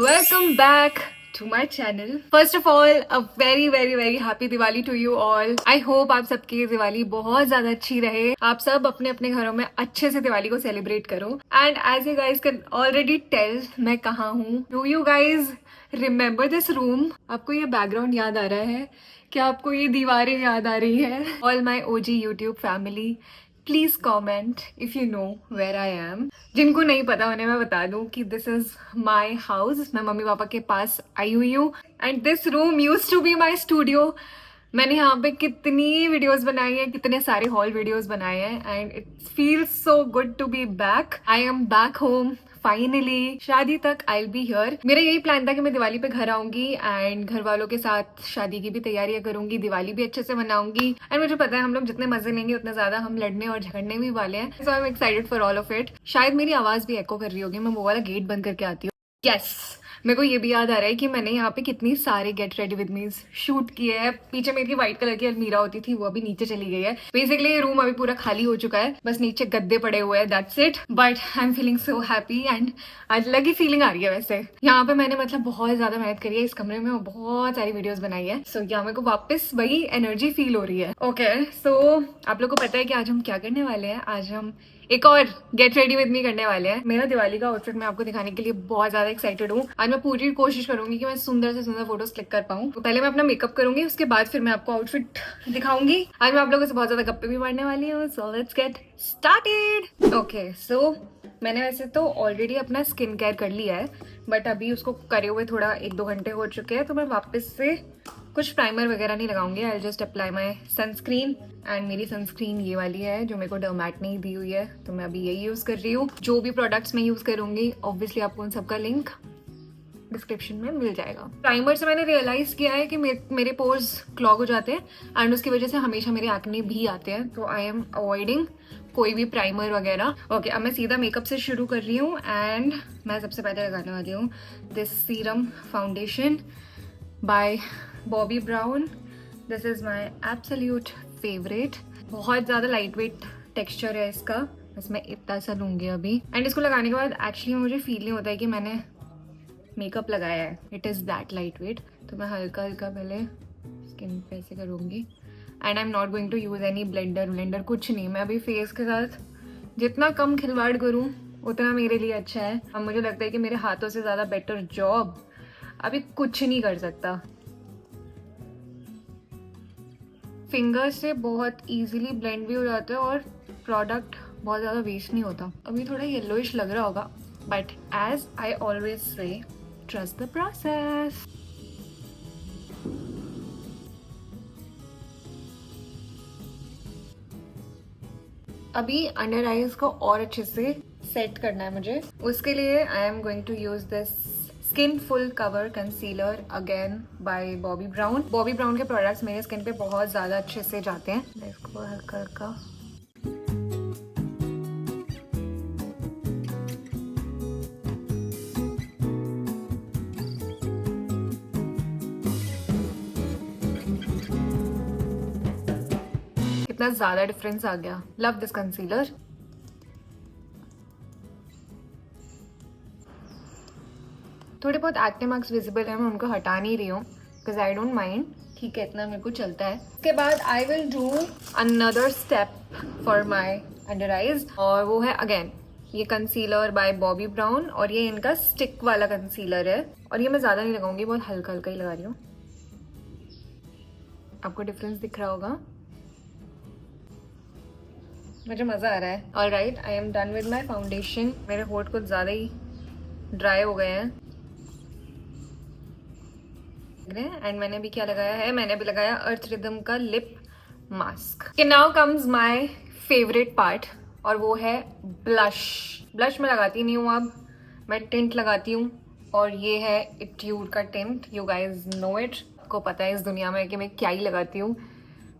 welcome back to my channel. First of all, a very happy Diwali to you all. I hope आप सबकी दिवाली बहुत ज्यादा अच्छी रहे. आप सब अपने अपने घरों में अच्छे से दिवाली को सेलिब्रेट करो. And as you guys can already tell, मैं कहाँ हूँ. Do you guys remember this room? आपको ये बैकग्राउंड याद आ रहा है? क्या आपको ये दीवारें याद आ रही है? All my OG YouTube family, please comment if you know where I am. जिनको नहीं पता उन्हें मैं बता दूं कि दिस इज माई हाउस. मैं मम्मी पापा के पास आई हुई हूँ and this room used to be my studio. मैंने यहाँ पे कितनी वीडियोस बनाई हैं, कितने सारे हॉल वीडियोस बनाए हैं and it feels so good to be back. I am back home finally. शादी तक आई विल बी हियर. मेरा यही प्लान था कि मैं दिवाली पे घर आऊंगी एंड घर वालों के साथ शादी की भी तैयारियां करूंगी, दिवाली भी अच्छे से मनाऊंगी. एंड मुझे पता है हम लोग जितने मजे लेंगे उतना ज्यादा हम लड़ने और झगड़ने भी वाले हैं. So I am excited for all of it. शायद मेरी आवाज भी एको कर रही होगी, मैं वो वाला गेट बंद करके आती हूँ. यस, मेरे को ये भी याद आ रहा है कि मैंने यहाँ पे कितनी सारे get ready with me shoot किए हैं. पीछे मेरी व्हाइट कलर की अलमीरा होती थी, वो अभी नीचे चली गई है. बेसिकली ये रूम अभी पूरा खाली हो चुका है, बस नीचे गद्दे पड़े हुए हैं, that's it. But I am feeling so happy and अलग ही फीलिंग आ रही है. वैसे यहाँ पे मैंने मतलब बहुत ज्यादा मेहनत करी है इस कमरे में, बहुत सारी वीडियोस बनाई है. सो यहाँ मेरे को वापस वही एनर्जी फील हो रही है. ओके, सो आप लोग को पता है कि आज हम क्या करने वाले हैं. आज हम एक और गेट रेडी विद मी करने वाले हैं. मेरा दिवाली का आउटफिट मैं आपको दिखाने के लिए बहुत ज्यादा एक्साइटेड हूँ. आज मैं पूरी कोशिश करूंगी कि मैं सुंदर से सुंदर फोटोज क्लिक कर पाऊँ. तो पहले मैं अपना मेकअप करूंगी, उसके बाद फिर मैं आपको आउटफिट दिखाऊंगी. आज मैं आप लोगों से बहुत ज्यादा गप्पे भी मारने वाली हूँ. So let's get started. Okay, so मैंने वैसे तो ऑलरेडी अपना स्किन केयर कर लिया है, बट अभी उसको करे हुए थोड़ा 1-2 घंटे हो चुके हैं. तो मैं वापस से कुछ प्राइमर वगैरह नहीं लगाऊंगी. I just apply my sunscreen and मेरी सनस्क्रीन ये वाली है जो मेरे को डर्मैट ने ही दी हुई है, तो मैं अभी यही यूज कर रही हूँ. जो भी प्रोडक्ट्स मैं यूज करूंगी ऑब्वियसली आपको उन सबका लिंक डिस्क्रिप्शन में मिल जाएगा. प्राइमर से मैंने रियलाइज किया है कि मेरे पोर्स क्लॉग हो जाते हैं एंड उसकी वजह से हमेशा मेरे एक्ने भी आते हैं. तो आई एम अवॉइडिंग कोई भी प्राइमर वगैरह. ओके, अब मैं सीधा मेकअप से शुरू कर रही हूँ एंड मैं सबसे पहले लगाने वाली हूँ this serum foundation by Bobbi Brown. This is my absolute favourite. बहुत ज़्यादा लाइट वेट टेक्स्चर है इसका, बस मैं इतना सा लूँगी अभी. एंड इसको लगाने के बाद एक्चुअली मुझे फील नहीं होता है कि मैंने मेकअप लगाया है. It is that lightweight. तो मैं हल्का हल्का पहले स्किन पे ऐसे करूँगी and I am not going to use any blender कुछ नहीं. मैं अभी फेस के साथ जितना कम खिलवाड़ करूँ उतना मेरे लिए अच्छा है. अब मुझे लगता है कि मेरे हाथों से ज़्यादा बेटर जॉब अभी कुछ नहीं कर सकता. फिंगर से बहुत इजीली ब्लेंड भी हो जाता है और प्रोडक्ट बहुत ज़्यादा वेस्ट नहीं होता. अभी थोड़ा येलोइश लग रहा होगा, but as I always say trust the process. अभी अंडर आईज को और अच्छे से सेट करना है मुझे. उसके लिए I am going to use this skin full cover concealer again by Bobbi Brown. Bobbi Brown के प्रोडक्ट्स मेरे स्किन पे बहुत ज़्यादा अच्छे से जाते हैं. इसको हल्का हल्का कितना ज़्यादा डिफरेंस आ गया. Love this concealer. थोड़े बहुत एक्ने मार्क्स विजिबल है, मैं उनको हटा नहीं रही हूँ बिकॉज आई डोंट माइंड. ठीक है, इतना मेरे को चलता है. उसके बाद I will do another step for my under eyes और वो है अगेन ये कंसीलर बाय बॉबी ब्राउन. और ये इनका स्टिक वाला कंसीलर है और ये मैं ज़्यादा नहीं लगाऊंगी, बहुत हल्का हल्का ही लगा रही हूँ. आपको डिफरेंस दिख रहा होगा, मुझे मज़ा आ रहा है. Alright, I am done with my foundation. मेरे होठ कुछ ज़्यादा ही ड्राई हो गए हैं एंड मैंने भी क्या लगाया है, मैंने भी लगाया अर्थ रिदम का lip mask. Now comes my favourite part और वो है ब्लश. ब्लश मैं लगाती नहीं हूँ, अब मैं टिंट लगाती हूँ और ये है इट्यूड का tint. You guys know it. आपको पता है इस दुनिया में कि मैं क्या ही लगाती हूँ.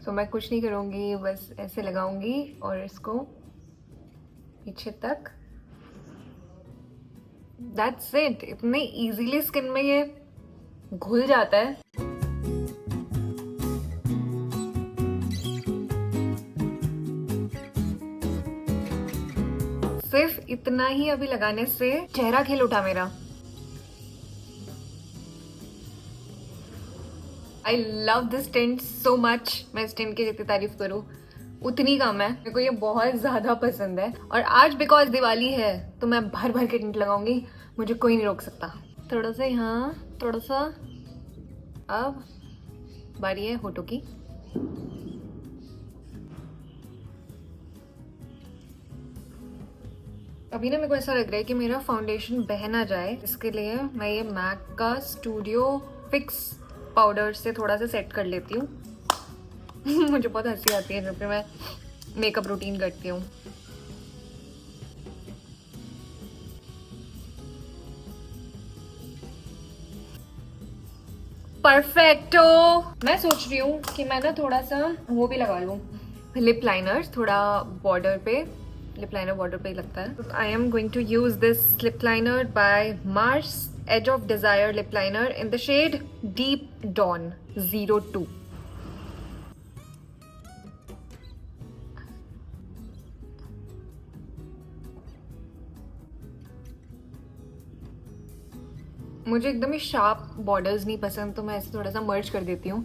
सो मैं कुछ नहीं करूँगी, बस ऐसे लगाऊंगी और इसको पीछे तक. That's it. इतने इजीली स्किन में ये घुल जाता है. सिर्फ इतना ही अभी लगाने से चेहरा खिल उठा मेरा. आई love this tint so much. मैं इस टिंट की जितनी तारीफ करूँ उतनी कम है। मेरे को ये बहुत ज्यादा पसंद है और आज बिकॉज दिवाली है तो मैं भर भर के टिंट लगाऊंगी, मुझे कोई नहीं रोक सकता। थोड़ा सा यहाँ, थोड़ा सा। अब बारी है होठों की। अभी ना मेरे को ऐसा लग रहा है कि मेरा फाउंडेशन बह ना जाए, इसके लिए मैं ये मैक का स्टूडियो फिक्स पाउडर से थोड़ा सा सेट कर लेती हूँ। मुझे बहुत हंसी आती है जब भी मैं मेकअप रूटीन करती हूँ। परफेक्टो। मैं सोच रही हूँ कि मैं ना थोड़ा सा वो भी लगा लूँ, लिप लाइनर, थोड़ा बॉर्डर पे। लिप लाइनर बॉर्डर पे ही लगता है। I am going to use this lip liner by Mars age of desire lip liner in the shade deep dawn 02। मुझे एकदम ही शार्प बॉर्डर्स नहीं पसंद, तो मैं ऐसे थोड़ा सा मर्ज कर देती हूँ।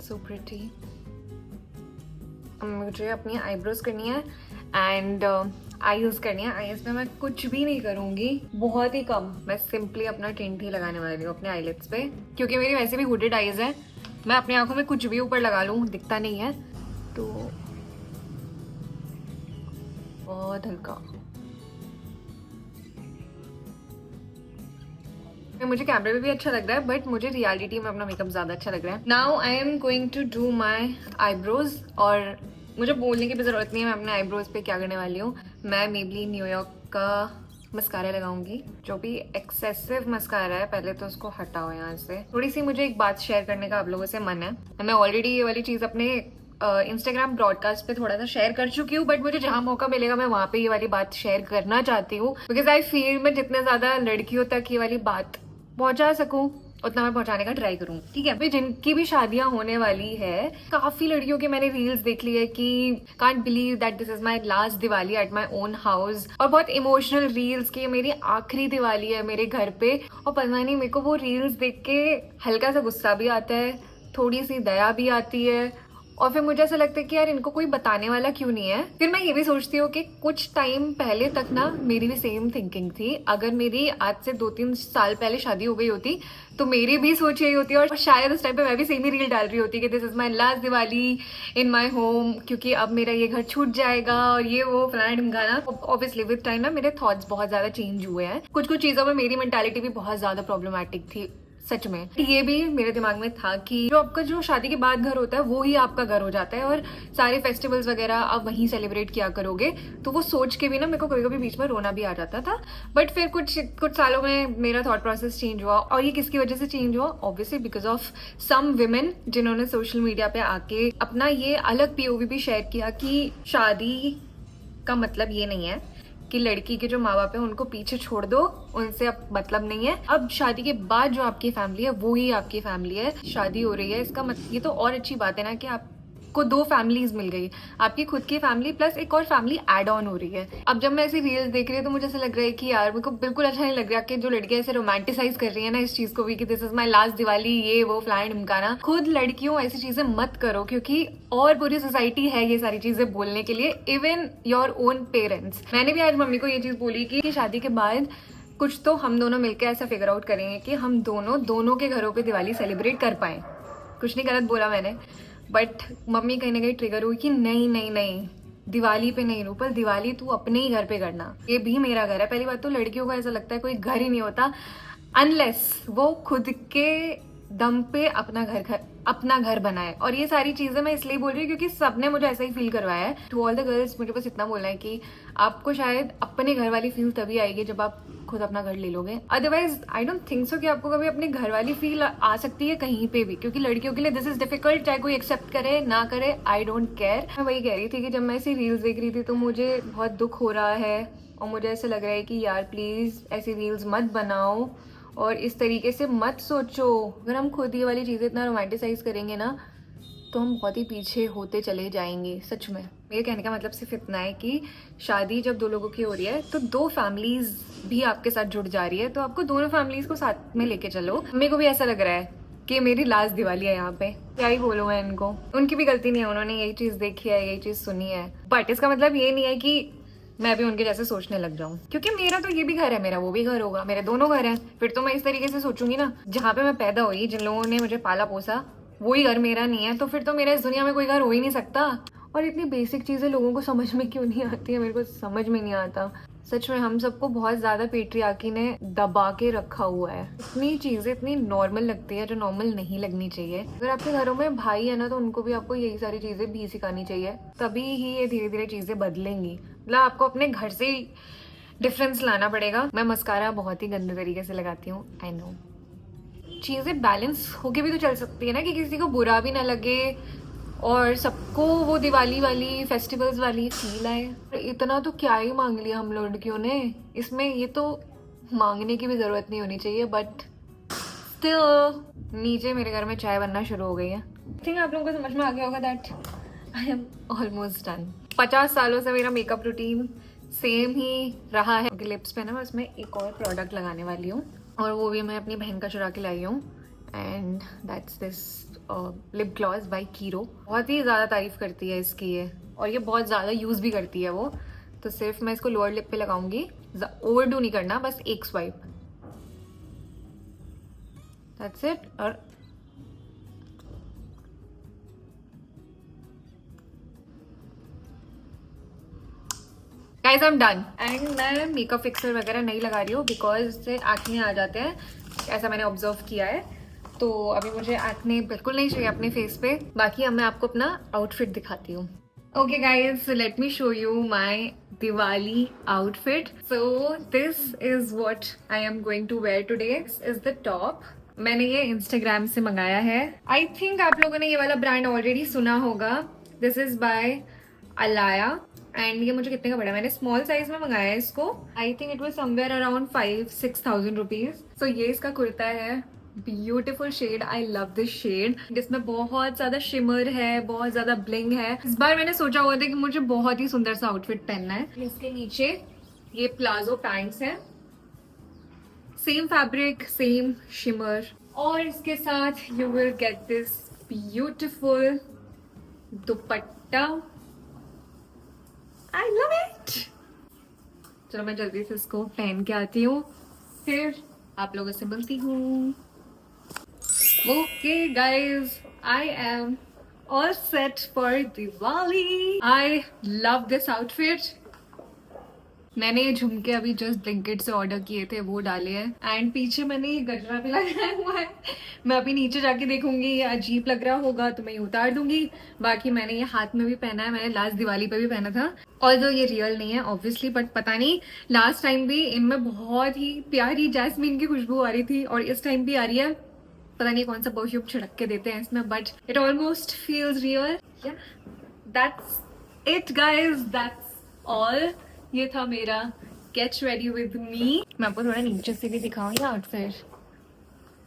So pretty. मुझे अपनी आईब्रोज करनी है एंड आईज करनी है। आईज में मैं कुछ भी नहीं करूंगी, बहुत ही कम। मैं सिंपली अपना टिंट ही लगाने वाली हूँ अपने आईलिड्स पे, क्योंकि मेरी वैसे भी हुडेड आईज है। मैं अपनी आंखों में कुछ भी ऊपर लगा लूँ दिखता नहीं है, तो बहुत हल्का। मुझे कैमरे में भी अच्छा लग रहा है बट मुझे रियलिटी में अपना मेकअप ज्यादा अच्छा लग रहा है। Now I am going to do my eyebrows, और मुझे बोलने की भी जरूरत नहीं है मैं अपने आईब्रोज पे क्या करने वाली हूँ। मैं मेबलिन न्यूयॉर्क का मस्कारा लगाऊंगी, जो भी एक्सेसिव मस्कारा है। पहले तो उसको हटाओ यहाँ से। थोड़ी सी मुझे एक बात शेयर करने का आप लोगों से मन है। मैं ऑलरेडी ये वाली चीज अपने इंस्टाग्राम ब्रॉडकास्ट पे थोड़ा सा शेयर कर चुकी हूँ, बट मुझे जहां मौका मिलेगा मैं वहां पे ये वाली बात शेयर करना चाहती हूँ, बिकॉज आई फील मैं जितने ज्यादा लड़कियों तक ये वाली बात पहुंचा सकूं उतना मैं पहुंचाने का ट्राई करूं। ठीक है भाई, जिनकी भी शादियां होने वाली है, काफी लड़कियों के मैंने रील्स देख ली है कि can't believe that this is my last Diwali at my own house, और बहुत इमोशनल रील्स की मेरी आखिरी दिवाली है मेरे घर पे। और पता नहीं मेरे को वो रील्स देख के हल्का सा गुस्सा भी आता है, थोड़ी सी दया भी आती है, और फिर मुझे ऐसा लगता है कि यार इनको कोई बताने वाला क्यों नहीं है। फिर मैं ये भी सोचती हूँ कि कुछ टाइम पहले तक ना मेरी भी सेम थिंकिंग थी। अगर मेरी आज से 2-3 साल पहले शादी हो गई होती तो मेरी भी सोच यही होती, और शायद उस टाइम पे मैं भी सेम ही रील डाल रही होती कि this is my last Diwali in my home, क्योंकि अब मेरा ये घर छूट जाएगा और ये वो फलाना ढिमकाना। ऑब्वियसली विद टाइम ना मेरे थॉट्स बहुत ज्यादा चेंज हुए हैं। कुछ कुछ चीजों में मेरी मेंटालिटी भी बहुत ज्यादा प्रॉब्लमैटिक थी सच में। ये भी मेरे दिमाग में था कि जो आपका जो शादी के बाद घर होता है वो ही आपका घर हो जाता है, और सारे फेस्टिवल्स वगैरह आप वहीं सेलिब्रेट किया करोगे। तो वो सोच के भी ना मेरे को कभी कभी बीच में रोना भी आ जाता था। बट फिर कुछ सालों में मेरा थॉट प्रोसेस चेंज हुआ, और ये किसकी वजह से चेंज हुआ? Obviously because of some women जिन्होंने सोशल मीडिया पे आके अपना ये अलग पीओवी भी शेयर किया कि शादी का मतलब ये नहीं है कि लड़की के जो माँ बाप है उनको पीछे छोड़ दो, उनसे अब मतलब नहीं है। अब शादी के बाद जो आपकी फैमिली है वो ही आपकी फैमिली है। शादी हो रही है इसका मतलब, ये तो और अच्छी बात है ना कि आपको 2 फैमिलीज मिल गई, आपकी खुद की फैमिली प्लस एक और फैमिली एड ऑन हो रही है। अब जब मैं ऐसी रील्स देख रही हूँ तो मुझे ऐसा लग रहा है कि यार मेरे को बिल्कुल अच्छा नहीं लग रहा कि जो लड़कियां ऐसे रोमांटिसाइज कर रही है ना इस चीज को भी कि this is my last Diwali, ये वो फ्लाइन ढिमकाना। खुद लड़कियों ऐसी चीजें मत करो, क्योंकि और पूरी सोसाइटी है ये सारी चीजें बोलने के लिए, इवन योर ओन पेरेंट्स। मैंने भी आज मम्मी को ये चीज बोली कि शादी के बाद कुछ तो हम दोनों मिलकर ऐसा फिगर आउट करेंगे कि हम दोनों के घरों पे दिवाली सेलिब्रेट कर पाए। कुछ नहीं गलत बोला मैंने, बट मम्मी कहीं ना कहीं ट्रिगर हुई कि नहीं नहीं नहीं, दिवाली पे नहीं रूपल, दिवाली तू अपने ही घर पे करना, ये भी मेरा घर है। पहली बात तो लड़कियों को ऐसा लगता है कोई घर ही नहीं होता अनलेस वो खुद के दम पे अपना घर बनाए। और ये सारी चीजें मैं इसलिए बोल रही हूँ क्योंकि सबने मुझे ऐसा ही फील करवाया है। टू ऑल द गर्ल्स मुझे बस इतना बोलना है कि आपको शायद अपने घर वाली फील तभी आएगी जब आप खुद अपना घर ले लोगे। Otherwise I don't think so कि आपको कभी अपने घर वाली फील आ सकती है कहीं पे भी, क्योंकि लड़कियों के लिए दिस इज डिफिकल्ट, चाहे कोई एक्सेप्ट करे ना करे, आई डोंट केयर। मैं वही कह रही थी कि जब मैं ऐसी रील्स देख रही थी तो मुझे बहुत दुख हो रहा है, और मुझे ऐसा लग रहा है कि यार प्लीज ऐसी रील्स मत बनाओ और इस तरीके से मत सोचो। अगर हम खुद ये वाली चीजें इतना रोमांटिसाइज करेंगे ना तो हम बहुत ही पीछे होते चले जाएंगे सच में। मेरे कहने का मतलब सिर्फ इतना है कि शादी जब दो लोगों की हो रही है तो दो फैमिलीज भी आपके साथ जुड़ जा रही है, तो आपको दोनों फैमिलीज को साथ में लेके चलो। मेरे को भी ऐसा लग रहा है कि मेरी लास्ट दिवाली है यहाँ पे। क्या ही बोलूँ मैं इनको, उनकी भी गलती नहीं है, उन्होंने यही चीज़ देखी है, यही चीज़ सुनी है। बट इसका मतलब ये नहीं है कि मैं भी उनके जैसे सोचने लग जाऊं, क्योंकि मेरा तो ये भी घर है, मेरा वो भी घर होगा, मेरे दोनों घर हैं। फिर तो मैं इस तरीके से सोचूंगी ना, जहाँ पे मैं पैदा हुई, जिन लोगों ने मुझे पाला पोसा, वही घर मेरा नहीं है, तो फिर तो मेरा इस दुनिया में कोई घर हो ही नहीं सकता। और इतनी बेसिक चीज़ें लोगों को समझ में क्यों नहीं आती है, मेरे को समझ में नहीं आता सच में। हम सबको बहुत ज़्यादा पेट्रियार्की ने दबा के रखा हुआ है। इतनी चीज़ें इतनी नॉर्मल लगती है जो नॉर्मल नहीं लगनी चाहिए। अगर आपके घरों में भाई है ना, तो उनको भी आपको यही सारी चीज़ें भी सिखानी चाहिए, तभी ही ये धीरे धीरे चीज़ें बदलेंगी। मतलब आपको अपने घर से ही डिफरेंस लाना पड़ेगा। मैं मस्कारा बहुत ही गंदे तरीके से लगाती हूँ, आई नो। चीज़ें बैलेंस होके भी तो चल सकती है ना, कि किसी को बुरा भी ना लगे और सबको वो दिवाली वाली फेस्टिवल्स वाली फील आए। इतना तो क्या ही मांग लिया हम लड़कियों ने, इसमें ये तो मांगने की भी ज़रूरत नहीं होनी चाहिए। बट स्टिल नीचे मेरे घर में चाय बनना शुरू हो गई है। आई थिंक आप लोगों को समझ में आ गया होगा that I am almost done. 50 सालों से मेरा मेकअप रूटीन सेम ही रहा है। लिप्स पे ना मैं उसमें एक और प्रोडक्ट लगाने वाली हूँ, और वो भी मैं अपनी बहन का चुरा के लाई हूँ, and that's this lip gloss by Kiro. बहुत ही ज़्यादा तारीफ करती है इसकी ये, और ये बहुत ज़्यादा यूज़ भी करती है वो। तो सिर्फ मैं इसको लोअर लिप पे लगाऊंगी, ओवरडू नहीं करना, बस एक स्वाइप, दैट्स इट। और guys I am done. And मैं मेकअप फिक्सर वगैरह नहीं लगा रही हूँ बिकॉज इससे एक्ने आ जाते हैं, ऐसा मैंने ऑब्जर्व किया है। तो अभी मुझे एक्ने बिल्कुल नहीं चाहिए अपने फेस पे। बाकी अब मैं आपको अपना आउटफिट दिखाती हूँ। Okay guys, let me show you my Diwali outfit. So this is what I am going to wear today. This is the top. मैंने ये इंस्टाग्राम से मंगाया है। आई थिंक आप लोगों ने ये वाला ब्रांड ऑलरेडी सुना होगा। This is by Alaya, and ये मुझे कितने का पड़ा, मैंने स्मॉल साइज में मंगाया है इसको। I think it was somewhere around 5-6,000 rupees. So ये इसका कुर्ता है, beautiful shade, I love this shade. जिसमें बहुत ज्यादा शिमर है, बहुत ज्यादा ब्लिंग है। इस बार मैंने सोचा हुआ था कि मुझे बहुत ही सुंदर सा आउटफिट पहनना है। इसके नीचे ये प्लाजो पैंट्स है, सेम फैब्रिक, सेम शिमर, और इसके साथ you will get this beautiful dupatta. I love it. चलो मैं जल्दी से इसको पहन के आती हूँ, फिर आप लोगों से मिलती हूँ। Okay guys, I am all set for Diwali. I love this outfit. मैंने ये झुमके अभी जस्ट ब्लिंकिट से ऑर्डर किए थे, वो डाले हैं। एंड पीछे मैंने ये गजरा भी लगाया हुआ है। मैं अभी नीचे जाके देखूंगी, ये अजीब लग रहा होगा तो मैं ये उतार दूंगी। बाकी मैंने ये हाथ में भी पहना है, मैंने लास्ट दिवाली पे भी पहना था। और जो ये रियल नहीं है ऑब्वियसली, बट पता नहीं लास्ट टाइम भी इनमें बहुत ही प्यारी जैस्मीन की खुशबू आ रही थी, और इस टाइम भी आ रही है। पता नहीं कौन सा परफ्यूम छिड़क के देते हैं इसमें, but it almost feels real. That's it guys, that's all. ये था मेरा गेट रेडी विद मी। मैं आपको थोड़ा नीचे से भी दिखाऊंगी outfit.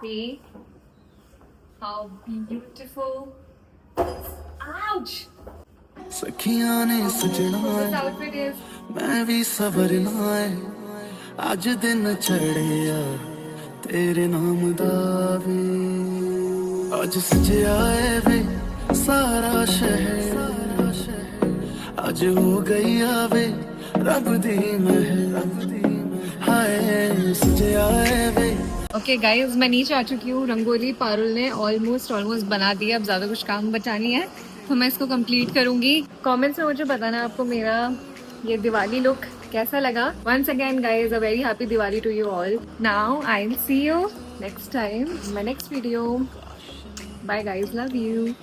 See how beautiful. Ouch! सखियां ने सजना This outfit is मैं भी सवरना है, आज दिन चढ़िया तेरे नाम दा वे, आज सजया है वे सारा शहर, आज हो गई आवे रब दी महल, हाय सजया है वे। ओके गाइज, मैं नीचे आ चुकी हूँ। रंगोली पारुल ने ऑलमोस्ट बना दी है, अब ज़्यादा कुछ काम बचा नहीं है, तो मैं इसको कंप्लीट करूँगी। कमेंट्स में मुझे बताना आपको मेरा ये दिवाली लुक कैसा लगा। Once again guys, a very happy Diwali to you all. Now I will see you next time in my next video. Bye guys, love you.